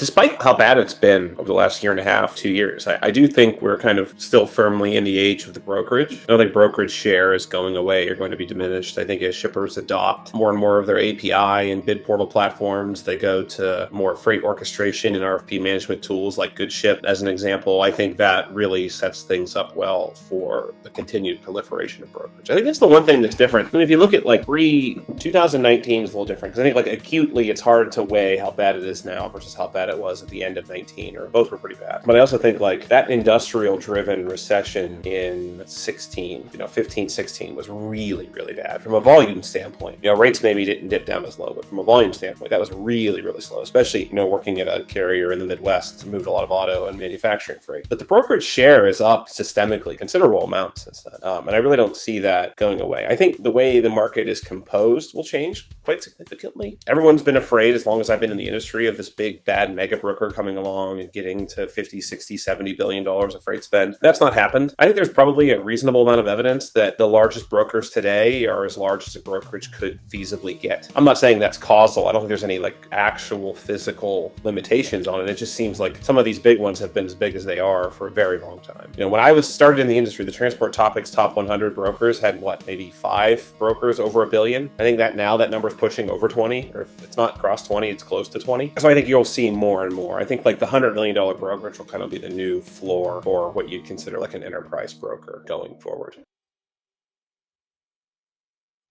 despite how bad it's been over the last year and a half, 2 years, I do think we're kind of still firmly in the age of the brokerage. I don't think brokerage share is going away or going to be diminished. I think as shippers adopt more and more of their API and bid portal platforms, they go to more freight orchestration and RFP management tools like GoodShip, as an example. I think that really sets things up well for the continued proliferation of brokerage. I think that's the one thing that's different. I mean, if you look at like pre-2019 is a little different, because I think like acutely it's hard to weigh how bad it is now versus how bad it was at the end of 19, or both were pretty bad. But I also think like that industrial driven recession in 16, 15, 16 was really, really bad from a volume standpoint. Rates maybe didn't dip down as low, but from a volume standpoint, that was really, really slow, especially, working at a carrier in the Midwest, moved a lot of auto and manufacturing freight. But the brokerage share is up systemically considerable amounts since then. And I really don't see that going away. I think the way the market is composed will change quite significantly. Everyone's been afraid, as long as I've been in the industry, of this big bad mega broker coming along and getting to 50, 60, $70 billion of freight spend. That's not happened. I think there's probably a reasonable amount of evidence that the largest brokers today are as large as a brokerage could feasibly get. I'm not saying that's causal. I don't think there's any like actual physical limitations on it. It just seems like some of these big ones have been as big as they are for a very long time. When I was started in the industry, the Transport Topics top 100 brokers had maybe 5 brokers over $1 billion. I think that now that number is pushing over 20, or if it's not crossed 20, it's close to 20. So I think you'll see more and more. I think like the $100 million brokerage will kind of be the new floor for what you'd consider like an enterprise broker going forward.